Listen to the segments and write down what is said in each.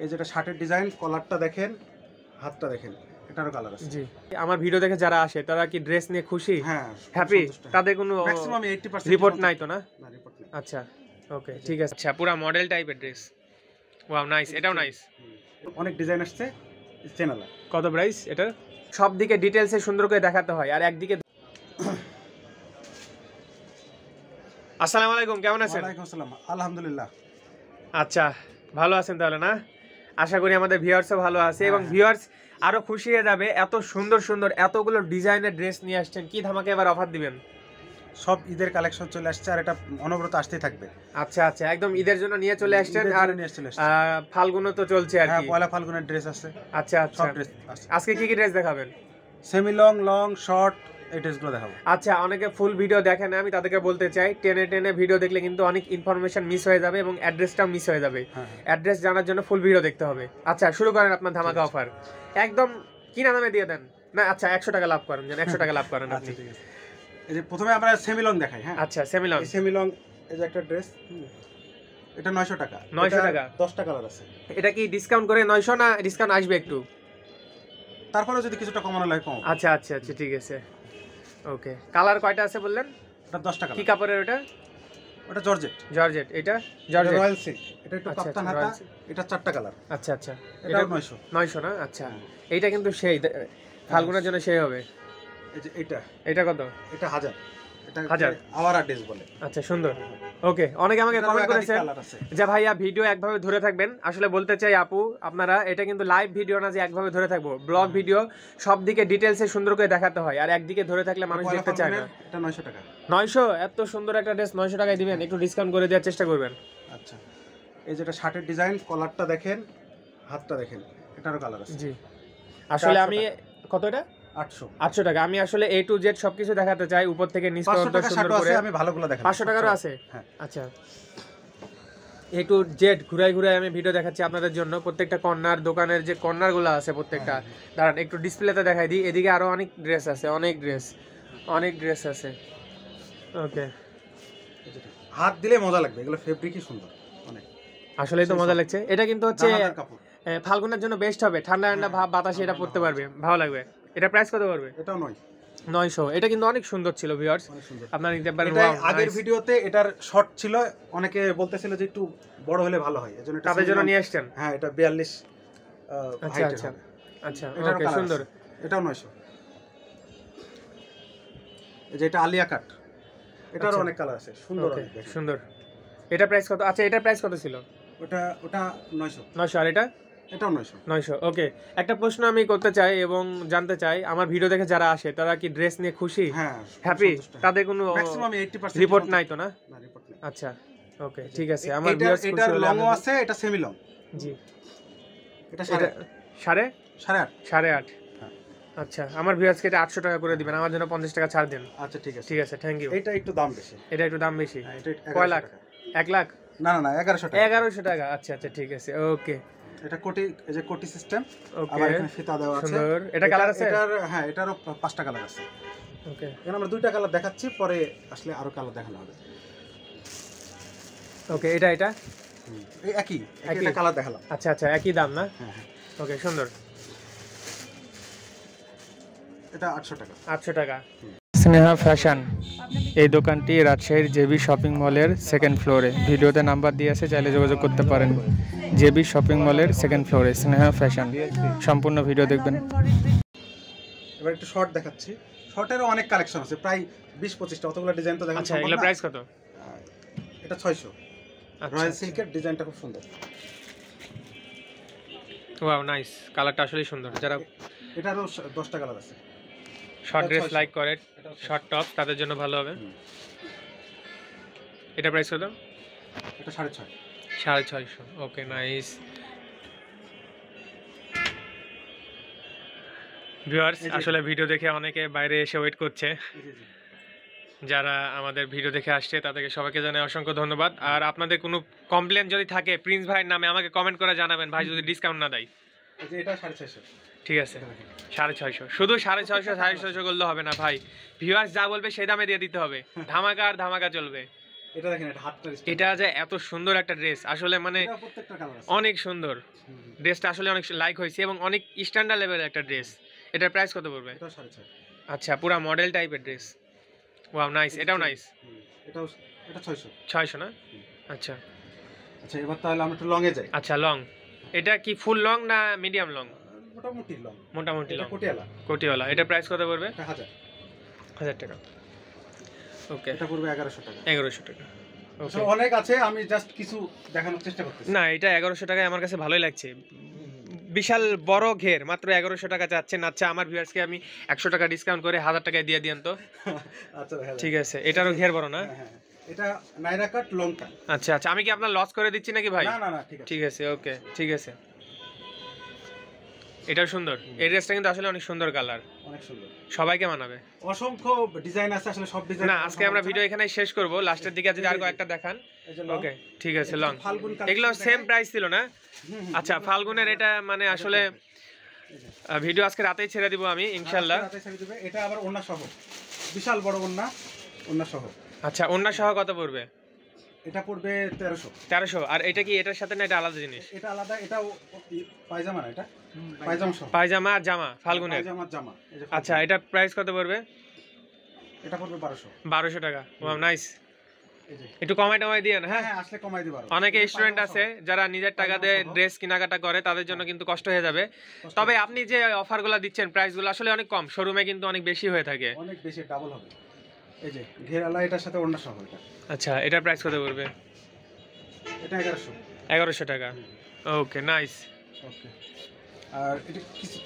এই যেটা শার্টের ডিজাইন, কলারটা দেখেন, হাতটা দেখেন, এটারও কালার আছে। জি, আমার ভিডিও দেখে যারা আসে তারা কি ড্রেস নিয়ে খুশি? হ্যাঁ, হ্যাপি? তাদের কোনো ম্যাক্সিমাম 80% রিপোর্ট নাই তো? না না, রিপোর্ট নাই। আচ্ছা, ওকে, ঠিক আছে। আচ্ছা, পুরো মডেল টাইপের ড্রেস। ওয়াও, নাইস, এটাও নাইস। অনেক ডিজাইন আসছে, চ্যানেল। কত প্রাইস এটা? সব দিকে ডিটেইলসে সুন্দর করে দেখাতে হয়, আর একদিকে। আসসালামু আলাইকুম, কেমন আছেন? ওয়ালাইকুম আসসালাম, আলহামদুলিল্লাহ। আচ্ছা, ভালো আছেন তাহলে? না, আশা করি আমাদের ভিউয়ার্সও ভালো আছে এবং ভিউয়ার্স আরো খুশি হয়ে যাবে। এত সুন্দর সুন্দর এতগুলো ডিজাইনের ড্রেস নিয়ে আসছেন, কি ধামাকে এবার অফার দিবেন? সব ঈদের কালেকশন চলে আসছে, আর এটা অনবরত আসতেই থাকবে। আচ্ছা আচ্ছা, একদম ঈদের জন্য নিয়ে চলে আসছেন। আর ফাল্গুনও তো চলছে আর কি। পয়লা ফাল্গুনের ড্রেস আছে। আচ্ছা আচ্ছা, সব ড্রেস আছে। আজকে কি কি ড্রেস দেখাবেন? সেমি লং, লং, শর্ট, এই ড্রেসগুলো দেখাবো। আচ্ছা, অনেকে ফুল ভিডিও দেখেন, আমি তাদেরকে বলতে চাই টেনে টেনে ভিডিও দেখলে কিন্তু অনেক ইনফরমেশন মিস হয়ে যাবে এবং অ্যাড্রেসটাও মিস হয়ে যাবে। অ্যাড্রেস জানার জন্য ফুল ভিডিও দেখতে হবে। আচ্ছা, শুরু করেন আপনার ধামাকা অফার। একদম কিনা দামে দিয়ে দেন না? আচ্ছা, 100 টাকা লাভ করেন, 100 টাকা লাভ করেন আপনি। ঠিক আছে, এই যে প্রথমে আমরা সেমি লং দেখাই। হ্যাঁ, আচ্ছা, সেমি লং। সেমি লং, এই যে একটা ড্রেস, এটা 900 টাকা। 900 টাকা? 10টা কালার আছে। এটা কি ডিসকাউন্ট করে 900 না ডিসকাউন্ট আসবে একটু? তারপরে যদি কিছুটা কমানো লাগে কম। আচ্ছা আচ্ছা আচ্ছা, ঠিক আছে, ওকে। কালার কয়টা আছে বললেন? এটা 10 টাকা। কি কাপড়ের ওটা? ওটা জর্জেট। জর্জেট। এটা জর্জেট, রয়্যাল সিল্ক। এটা একটু কাপ্তান হাতা। এটা 4টা কালার। আচ্ছা আচ্ছা, এটা 900। 900 না? আচ্ছা, এইটা কিন্তু সেই ফাল্গুনের জন্য সেই হবে। এই যে এটা কত? এটা 1000। এটা 1000 আওয়ারা ড্রেস বলে। আচ্ছা, সুন্দর। ওকে, অনেকে আমাকে কমেন্ট করেছেন যে ভাইয়া ভিডিও একভাবে ধরে থাকবেন। আসলে বলতে চাই আপু, আপনারা এটা কিন্তু লাইভ ভিডিও না যে একভাবে ধরে থাকবো। ব্লগ ভিডিও, সব দিকে ডিটেইলসে সুন্দর করে দেখাতে হয়, আর একদিকে ধরে থাকলে মানুষ দেখতে চায় না। এটা 900 টাকা। 900? এত সুন্দর একটা ড্রেস 900 টাকায় দিবেন? একটু ডিসকাউন্ট করে দেওয়ার চেষ্টা করবেন। আচ্ছা, এই যেটা শার্টের ডিজাইন, কলারটা দেখেন, হাতটা দেখেন, এটারও কালার আছে। জি, আসলে আমি কত এটা? 800 টাকা। আমি আসলে A to Z সবকিছু দেখাতে চাই, উপর থেকে নিচ পর্যন্ত সুন্দর করে। আমি ভালোগুলো দেখাই। 500 টাকারও আছে? হ্যাঁ। আচ্ছা, A to Z ঘুরাই ঘুরাই আমি ভিডিও দেখাচ্ছি আপনাদের জন্য। প্রত্যেকটা কর্নার, দোকানের যে কর্নারগুলো আছে প্রত্যেকটা, দাঁড়ান একটু ডিসপ্লেতে দেখাই দিই। এদিকে আরো অনেক ড্রেস আছে, অনেক ড্রেস আছে। ওকে, হাত দিলে মজা লাগবে, এগুলো ফেব্রিকই সুন্দর অনেক। আসলেই তো মজা লাগছে। এটা কিন্তু হচ্ছে কাপড়, ফাল্গুনের জন্য বেস্ট হবে। ঠান্ডা ঠান্ডা ভাব, বাতাসে এটা পড়তে পারবে, ভালো লাগবে। এটা প্রাইস কত পড়বে? এটাও 900। এটা কিন্তু অনেক সুন্দর ছিল ভিউয়ার্স, আপনারা নিতে পারেন। আগের ভিডিওতে এটার শর্ট ছিল, অনেকে বলতেছিল যে একটু বড় হলে ভালো হয়, এজন্য তাদের জন্য নিয়ে আসছেন। হ্যাঁ, এটা 42। আচ্ছা আচ্ছা আচ্ছা, ওকে, সুন্দর। এটাও 900। এই যে এটা আলিয়া কাট, এটারও অনেক কালার আছে, সুন্দর অনেক সুন্দর। এটা প্রাইস কত? আচ্ছা, এটা প্রাইস কত ছিল? ওটা 900। আর এটা? এটাও 900। ওকে, একটা প্রশ্ন আমি করতে চাই এবং জানতে চাই, আমার ভিডিও দেখে যারা আসে তারা কি ড্রেস নিয়ে খুশি? হ্যাঁ, হ্যাপি? তাদের কোনো ম্যাক্সিমাম 80% রিপোর্ট নাই তো? না, না, রিপোর্ট নাই। আচ্ছা, ওকে, ঠিক আছে। আমার ভিউয়ার্স খুশি এটার হলে লংও আছে, এটা সেমি লং। জি, এটা 8.5। আচ্ছা, আমার ভিউয়ার্সকে এটা 800 টাকা করে দিবেন, আমার জন্য 50 টাকা ছাড় দেন। আচ্ছা, ঠিক আছে, ঠিক আছে, থ্যাংক ইউ। এটা একটু দাম বেশি। এটা একটু দাম বেশি? এটা কয় লাখ? 1 লাখ? না না না, 1100 টাকা। 1100 টাকা, আচ্ছা আচ্ছা, ঠিক আছে, ওকে। এটা কোটি, এই যে কোটি সিস্টেম, ওকে, আবার এখানে ফিতা দেওয়া আছে। সুন্দর। এটা কালার আছে? হ্যাঁ, এটারও 5টা কালার আছে। ওকে, এখন আমরা 2টা কালার দেখাচ্ছি, পরে আসলে আরো কালার দেখানো হবে। ওকে, এটা এই একই একটা কালার দেখালাম। আচ্ছা আচ্ছা, একই দাম না? হ্যাঁ হ্যাঁ, ওকে, সুন্দর। এটা 800 টাকা। 800 টাকা। স্নেহা ফ্যাশন, এই দোকানটি রাজশাহীর জেবি শপিং মলের 2nd ফ্লোরে। ভিডিওতে নাম্বার দিয়ে আছে, চাইলে যোগাযোগ করতে পারেন। জেবি শপিং মলের 2nd ফ্লোরে স্নেহা ফ্যাশন। সম্পূর্ণ ভিডিও দেখবেন। এবার একটু শর্ট দেখাচ্ছি। শর্টেরও অনেক কালেকশন আছে, প্রায় 20-25টা, অতগুলো ডিজাইন তো দেখাচ্ছি। আচ্ছা, এগুলা প্রাইস কত? এটা 600। রয়্যাল সিল্কের ডিজাইনটা খুব সুন্দর। ওয়াও, নাইস, কালারটা আসলেই সুন্দর। যারা এটারও 10টা কালার আছে। শর্ট ড্রেস লাইক করে, শর্ট টপ, তাদের জন্য ভালো হবে। এটা প্রাইস কত? এটা 650। 650, ওকে, নাইস। ভিউয়ার্স, আসলে ভিডিও দেখে অনেকে বাইরে এসে ওয়েট করছে। যারা আমাদের ভিডিও দেখে আসছে তাদেরকে সবাইকে জানাই অসংখ্য ধন্যবাদ। আর আপনাদের কোনো কমপ্লেন যদি থাকে প্রিন্স ভাইয়ের নামে আমাকে কমেন্ট করে জানাবেন, ভাই যদি ডিসকাউন্ট না দেয়। এটা 650। ঠিক আছে, 650। শুধু 650 করলে হবে না ভাই, ভিউয়ার্স যা বলবে সেই দামে দিয়ে দিতে হবে। ধামাকা আর ধামাকা চলবে। এটা দেখেন, এটা হাতটা এটা যে এত সুন্দর একটা ড্রেস, আসলে মানে এটা প্রত্যেকটা কালার আছে। অনেক সুন্দর ড্রেসটা, আসলে অনেক লাইক হয়েছে এবং অনেক স্ট্যান্ডার্ড লেভেলের একটা ড্রেস। এটার প্রাইস কত পড়বে? এটা 6.5। আচ্ছা, পুরা মডেল টাইপের ড্রেস। Wow, nice. এটাও নাইস। এটাও, এটা 600। 600 না? আচ্ছা আচ্ছা, এবার তাহলে আমরা একটু লং এ যাই। আচ্ছা, লং। এটা কি ফুল লং না মিডিয়াম লং? মোটামুটি লং। মোটামুটি লং, কোটিয়ালা। কোটিওয়ালা। এটা প্রাইস কত পড়বে? এটা 1000। 1000 টাকা। ওকে, এটা পড়বে 1100 টাকা। 1100 টাকা। ওকে, আসলে অনেক আছে, আমি জাস্ট কিছু দেখানোর চেষ্টা করতেছি। না এটা 1100 টাকায় আমার কাছে ভালোই লাগছে। বিশাল বড় ঘের, মাত্র 1100 টাকা চাচ্ছেন। আচ্ছা, আমার ভিউয়ার্সকে আমি 100 টাকা ডিসকাউন্ট করে 1000 টাকায় দিয়ে দিয়েন তো। আচ্ছা দেখা যাক। ঠিক আছে, এটারও ঘের বড় না? হ্যাঁ, এটা নাইরা কাট লং কাট। আচ্ছা আচ্ছা, আমি কি আপনার লস করে দিচ্ছি নাকি ভাই? না না না, ঠিক আছে। ঠিক আছে, ওকে, ঠিক আছে। এটাও সুন্দর। এই ড্রেসটা কিন্তু আসলে অনেক সুন্দর কালার, অনেক সুন্দর, সবাইকে মানাবে। অসংখ্য ডিজাইন আছে, আসলে সব ডিজাইন না, আজকে আমরা ভিডিও এখানেই শেষ করব, লাস্টের দিকে যদি আর কয়েকটা দেখান। ওকে, ঠিক আছে, লং। এগুলো সেম প্রাইস ছিল না? আচ্ছা, ফাল্গুনের এটা মানে আসলে ভিডিও আজকে রাতেই ছেড়ে দিব আমি ইনশাআল্লাহ। এটা আবার ওন্না সহ, বিশাল বড় ওন্না, ওন্না সহ। আচ্ছা, ওন্না সহ কত পড়বে? এটা পড়বে 1300। 1300। আর এটা কি এটার সাথে না এটা আলাদা জিনিস? এটা আলাদা, এটা পায়জামা না, এটা পায়জামা সহ। পায়জামা আর জামা ফাল্গুনের? পায়জামা জামা। আচ্ছা, এটা প্রাইস কত পড়বে? এটা পড়বে 1200। 1200 টাকা। Wow, nice. এই যে, একটু কমাই টমাই দিয়েন। হ্যাঁ হ্যাঁ, হ্যাঁ, আসলে কমাই দিবা। অনেকে স্টুডেন্ট আছে যারা নিজের টাকা দিয়ে ড্রেস কেনাকাটা করে, তাদের জন্য কিন্তু কষ্ট হয়ে যাবে। তবে আপনি যে অফারগুলো দিচ্ছেন, প্রাইসগুলো আসলে অনেক কম, শোরুমে কিন্তু অনেক বেশি হয়ে থাকে। অনেক বেশি, ডাবল হবে। এই যে ঘেরালা, এটার সাথে ওন্না সহ। এটা, আচ্ছা, এটার প্রাইস কত পড়বে? এটা 1100। 1100 টাকা। ওকে, নাইস। ওকে, আর এটা কিছু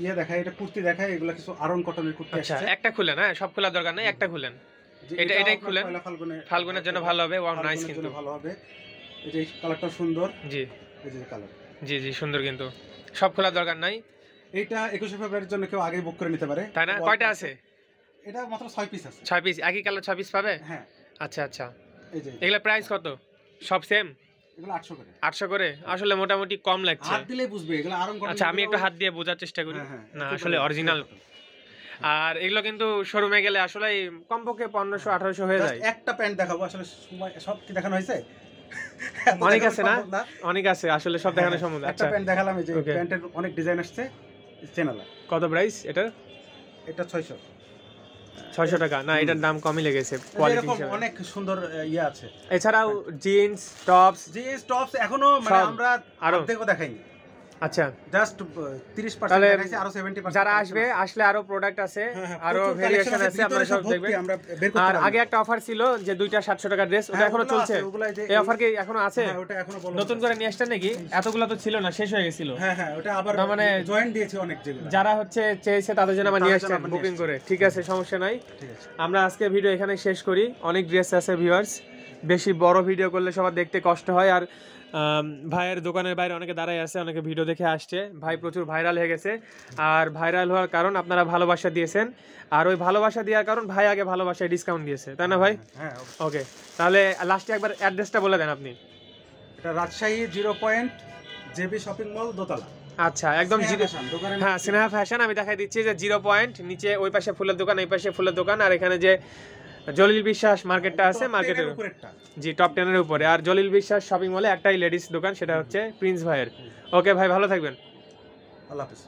ইয়ে দেখায়, এটা কুর্তি দেখায়, এগুলা কিছু আরন কটনের কুর্তি আচ্ছা, আসছে। একটা খুলেন। হ্যাঁ, সব খোলার দরকার নেই, একটা খুলেন। এটা এটাই খুলেন, ফাল্গুনের জন্য ভালো হবে। ওয়াও, নাইস কিন্তু, ভালো হবে। এই যে কালারটা সুন্দর। জি এই যে কালার, জি জি, সুন্দর কিন্তু। সব খোলার দরকার নাই। এইটা 21 ফেব্রুয়ারির জন্য কেউ আগে বুক করে নিতে পারে, তাই না? কয়টা আছে? এটা মাত্র 6 পিস আছে। 6 পিস, একই কালার 6 পিস পাবে? হ্যাঁ। আচ্ছা আচ্ছা, এই যে এগুলা প্রাইস কত? সব সেম? এগুলো 800 করে। 800 করে? আসলে মোটামুটি কম লাগছে। হাত দিলেই বুঝবে এগুলো আরন কটন। আচ্ছা, আমি একটু হাত দিয়ে বোঝার চেষ্টা করি। হ্যাঁ, না, আসলে অরিজিনাল। আর এগুলো কিন্তু শোরুমে গেলে আসলে কমপক্ষে 1500 1800 হয়ে যায়। একটা প্যান্ট দেখাবো, আসলে সময় সব কি দেখানো হয়েছে? অনেক আছে না? অনেক আছে, আসলে সব দেখানো সম্ভব। একটা আচ্ছা, প্যান্ট দেখালাম, এই যে প্যান্টের অনেক ডিজাইন আসছে চ্যানেলে। কত প্রাইস এটা? এটা 600। 600 টাকা? না, এটার দাম কমই লেগেছে কোয়ালিটি এরকম হিসেবে। অনেক সুন্দর ইয়ে আছে। এছাড়াও জিন্স, টপস, জিন্স টপস এখনো মানে সব আমরা আরো অর্ধেকও দেখাইনি, আচ্ছা, জাস্ট 30% তাহলে দেখাইছি, আরো 70% যারা আসবে, আসলে আরো প্রোডাক্ট আছে, হ্যাঁ, আরো প্রচুর ভেরিয়েশন collection আছে, আপনারা সব ভিতরে দেখবেন। আমরা বের করতে আর পারবো। আগে একটা অফার ছিল যে দুইটা 700 টাকা ড্রেস, ওটা হ্যাঁ, এখনো ওগুলো চলছে? আছে, ওগুলো এই যে এই অফার কি এখনো আছে? হ্যাঁ, ওটা এখনো বলো নতুন করে নিয়ে আসছেন নাকি? এতগুলো তো ছিল না, শেষ হয়ে গেছিল। হ্যাঁ হ্যাঁ, ওটা আবার না, মানে জয়েন্ট দিয়েছে অনেক যেগুলো। যারা হচ্ছে চেয়েছে তাদের জন্য আমরা নিয়ে তাদের জন্য আসছেন আমরা বুকিং নিয়ে করে। ঠিক আছে, সমস্যা নাই। ঠিক আছে, আমরা আজকে ভিডিও এখানে শেষ করি। অনেক ড্রেস আছে ভিউয়ার্স, বেশি বড় ভিডিও করলে সবার দেখতে কষ্ট হয়। আর ভাইয়ের দোকানের বাইরে অনেকে দাঁড়ায় আছে, অনেকে ভিডিও দেখে আসছে। ভাই প্রচুর ভাইরাল হয়ে গেছে, আর ভাইরাল হওয়ার কারণ আপনারা ভালোবাসা দিয়েছেন, আর ওই ভালোবাসা দেওয়ার কারণ ভাই আগে ভালোবাসায় ডিসকাউন্ট দিয়েছে, তাই না ভাই? হ্যাঁ। ওকে, তাহলে লাস্টে একবার অ্যাড্রেসটা বলে দেন আপনি। এটা Rajshahi 0 point JB shopping mall দোতলা। আচ্ছা, একদম হ্যাঁ, স্নেহা ফ্যাশন। আমি দেখাই দিচ্ছি যে 0 পয়েন্ট, নিচে ওই পাশে ফুলের দোকান, এই পাশে ফুলের দোকান, আর এখানে যে জলিল বিশ্বাস মার্কেটটা আছে, মার্কেটের উপরেরটা, জি টপ 10 এর উপরে। আর জলিল বিশ্বাস শপিং মলে একটাই লেডিস দোকান, সেটা হচ্ছে প্রিন্স ভাইয়ের। ওকে ভাই, ভালো থাকবেন। আল্লাহ হাফেজ।